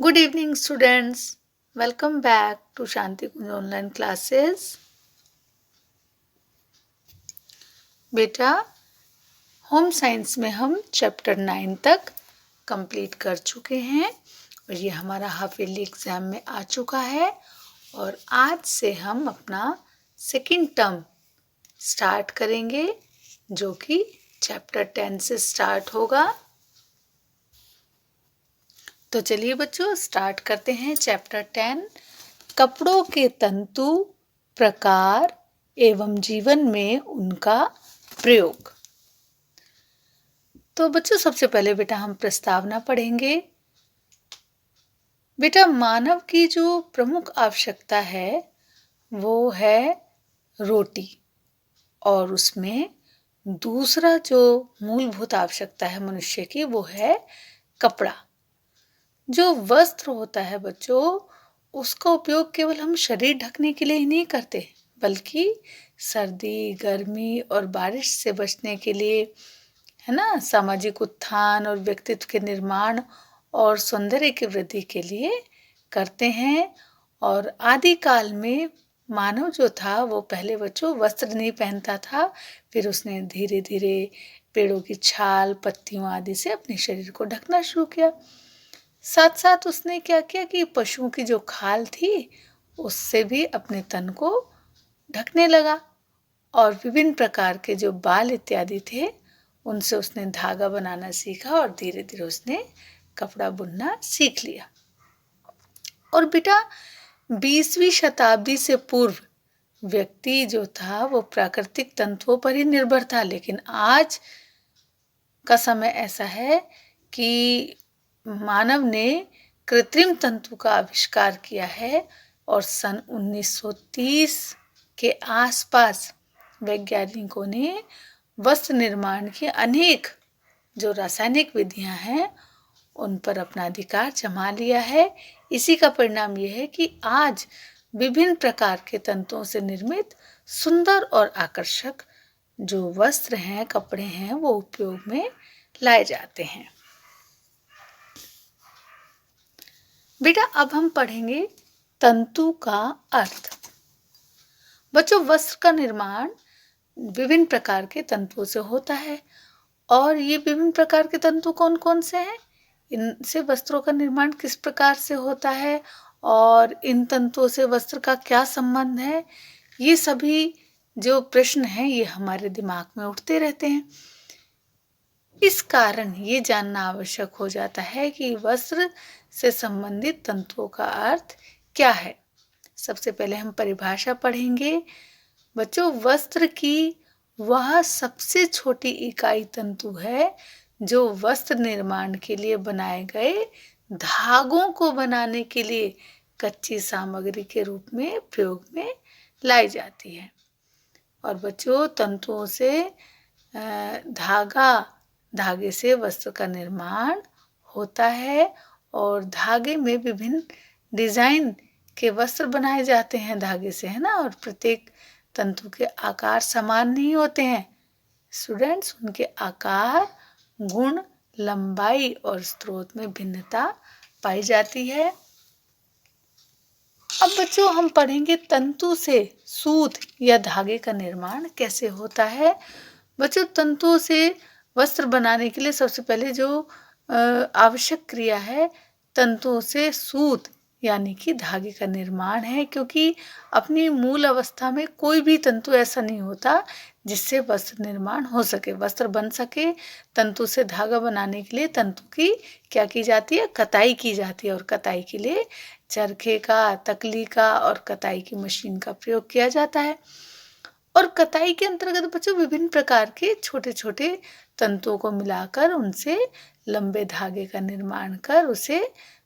Good evening, students. Welcome back to Shanti Kunj online classes. बेटा home science में हम chapter 9 तक complete कर चुके हैं और ये हमारा हाफ ईयरली एग्जाम में आ चुका है और आज से हम अपना सेकंड टर्म स्टार्ट करेंगे जो कि चैप्टर 10 से स्टार्ट होगा। तो चलिए बच्चों स्टार्ट करते हैं चैप्टर 10 कपड़ों के तंतु प्रकार एवं जीवन में उनका प्रयोग। तो बच्चों सबसे पहले बेटा हम प्रस्तावना पढ़ेंगे। बेटा मानव की जो प्रमुख आवश्यकता है वो है रोटी और उसमें दूसरा जो मूलभूत आवश्यकता है मनुष्य की वो है कपड़ा। जो वस्त्र होता है बच्चों उसका उपयोग केवल हम शरीर ढकने के लिए ही नहीं करते बल्कि सर्दी, गर्मी और बारिश से बचने के लिए, है ना, सामाजिक उत्थान और व्यक्तित्व के निर्माण और सौंदर्य की वृद्धि के लिए करते हैं। और आदिकाल में मानव जो था वो पहले बच्चों वस्त्र नहीं पहनता था, फिर उसने धीरे धीरे पेड़ों की छाल, पत्तियों आदि से अपने शरीर को ढकना शुरू किया। साथ साथ उसने क्या किया कि पशुओं की जो खाल थी उससे भी अपने तन को ढकने लगा और विभिन्न प्रकार के जो बाल इत्यादि थे उनसे उसने धागा बनाना सीखा और धीरे धीरे उसने कपड़ा बुनना सीख लिया। और बेटा 20वीं शताब्दी से पूर्व व्यक्ति जो था वो प्राकृतिक तंतुओं पर ही निर्भर था, लेकिन आज का समय ऐसा है कि मानव ने कृत्रिम तंतु का आविष्कार किया है और सन 1930 के आसपास वैज्ञानिकों ने वस्त्र निर्माण की अनेक जो रासायनिक विधियां हैं उन पर अपना अधिकार जमा लिया है। इसी का परिणाम यह है कि आज विभिन्न प्रकार के तंतुओं से निर्मित सुंदर और आकर्षक जो वस्त्र हैं, कपड़े हैं, वो उपयोग में लाए जाते हैं। बेटा अब हम पढ़ेंगे तंतु का अर्थ। बच्चों वस्त्र का निर्माण विभिन्न प्रकार के तंतुओं से होता है और ये विभिन्न प्रकार के तंतु कौन कौन से हैं, इनसे वस्त्रों का निर्माण किस प्रकार से होता है और इन तंतुओं से वस्त्र का क्या संबंध है, ये सभी जो प्रश्न हैं ये हमारे दिमाग में उठते रहते हैं। इस कारण ये जानना आवश्यक हो जाता है कि वस्त्र से संबंधित तंतुओं का अर्थ क्या है। सबसे पहले हम परिभाषा पढ़ेंगे। बच्चों वस्त्र की वह सबसे छोटी इकाई तंतु है जो वस्त्र निर्माण के लिए बनाए गए धागों को बनाने के लिए कच्ची सामग्री के रूप में प्रयोग में लाई जाती है। और बच्चों तंतुओं से धागे से वस्त्र का निर्माण होता है और धागे में विभिन्न डिजाइन के वस्त्र बनाए जाते हैं धागे से, है ना, और प्रत्येक तंतु के आकार समान नहीं होते हैं स्टूडेंट्स, उनके आकार, गुण, लंबाई और स्रोत में भिन्नता पाई जाती है। अब बच्चों हम पढ़ेंगे तंतु से सूत या धागे का निर्माण कैसे होता है। बच्चों तंतुओं से वस्त्र बनाने के लिए सबसे पहले जो आवश्यक क्रिया है तंतुओं से सूत यानी कि धागे का निर्माण है, क्योंकि अपनी मूल अवस्था में कोई भी तंतु ऐसा नहीं होता जिससे वस्त्र निर्माण हो सके, वस्त्र बन सके। तंतु से धागा बनाने के लिए तंतु की क्या की जाती है, कताई की जाती है और कताई के लिए चरखे का, तकली का और कताई की मशीन का प्रयोग किया जाता है। और कताई के अंतर्गत बच्चों विभिन्न प्रकार के छोटे छोटे तंतुओं को मिलाकर उनसे लंबे धागे का निर्माण कर उसे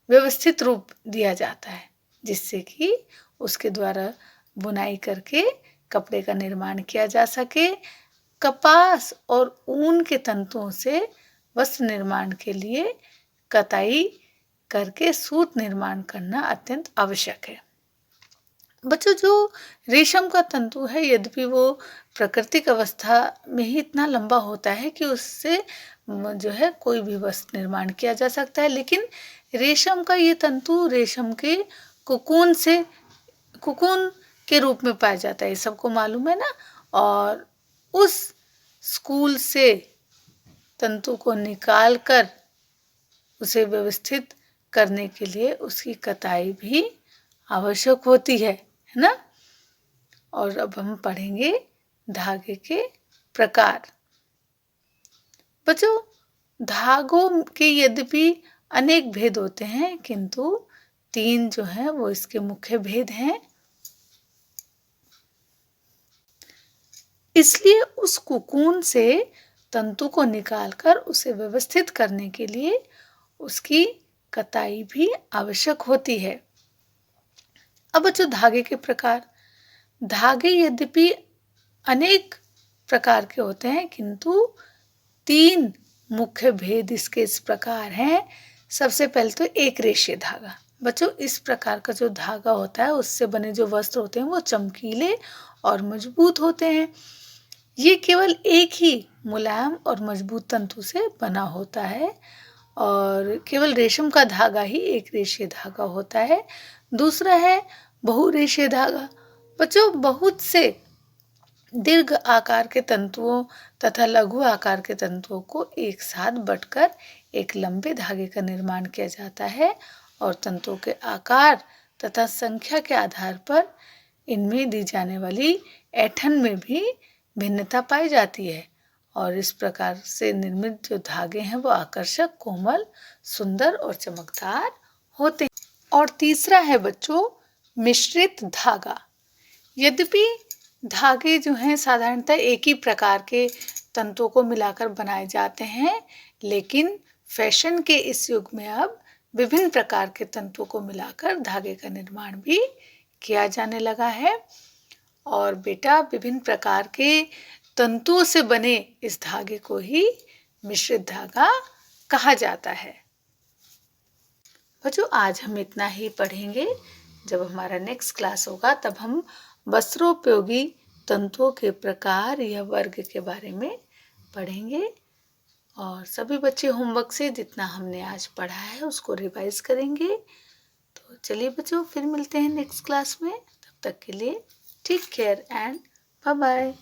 व्यवस्थित रूप दिया जाता है जिससे कि उसके द्वारा बुनाई करके कपड़े का निर्माण किया जा सके। कपास और ऊन के तंतुओं से वस्त्र निर्माण के लिए कताई करके सूत निर्माण करना अत्यंत आवश्यक है। बच्चों जो रेशम का तंतु है, यद्यपि वो प्राकृतिक अवस्था में ही इतना लंबा होता है कि उससे जो है कोई भी वस्त्र निर्माण किया जा सकता है, लेकिन रेशम का ये तंतु रेशम के कुकून के रूप में पाया जाता है, ये सबको मालूम है ना। और उस स्कूल से तंतु को निकाल कर उसे व्यवस्थित करने के लिए उसकी कताई भी आवश्यक होती है ना। और अब हम पढ़ेंगे धागे के प्रकार। बच्चों, धागों के यद्यपि अनेक भेद होते हैं, किंतु 3 जो हैं वो इसके मुख्य भेद हैं। इसलिए उस कुकून से तंतु को निकालकर उसे व्यवस्थित करने के लिए उसकी कताई भी आवश्यक होती है। अब बच्चों, धागे के प्रकार। धागे यद्यपि अनेक प्रकार के होते हैं, किंतु 3 मुख्य भेद इसके इस प्रकार हैं। सबसे पहले तो एक रेशे धागा। बच्चों, इस प्रकार का जो धागा होता है उससे बने जो वस्त्र होते हैं वो चमकीले और मजबूत होते हैं। ये केवल एक ही मुलायम और मजबूत तंतु से बना होता है और केवल रेशम का धागा ही एक रेशे धागा होता है। दूसरा है बहुरेशे धागा। बच्चों, बहुत से दीर्घ आकार के तंतुओं तथा लघु आकार के तंतुओं को एक साथ बटकर एक लंबे धागे का निर्माण किया जाता है और तंतुओं के आकार तथा संख्या के आधार पर इनमें दी जाने वाली ऐंठन में भी भिन्नता पाई जाती है और इस प्रकार से निर्मित जो धागे हैं वो आकर्षक, कोमल, सुंदर और चमकदार होते हैं। और तीसरा है बच्चों मिश्रित धागा। यद्यपि धागे जो हैं साधारणतः एक ही प्रकार के तंतुओं को मिलाकर बनाए जाते हैं, लेकिन फैशन के इस युग में अब विभिन्न प्रकार के तंतुओं को मिलाकर धागे का निर्माण भी किया जाने लगा है। और बेटा, विभिन्न प्रकार के तंतुओं से बने इस धागे को ही मिश्रित धागा कहा जाता है। बच्चों, आज हम इतना ही पढ़ेंगे। जब हमारा नेक्स्ट क्लास होगा तब हम वस्त्रोपयोगी तंतुओं के प्रकार या वर्ग के बारे में पढ़ेंगे। और सभी बच्चे होमवर्क से जितना हमने आज पढ़ा है उसको रिवाइज करेंगे। तो चलिए बच्चों, फिर मिलते हैं नेक्स्ट क्लास में। तब तक के लिए take care and bye bye.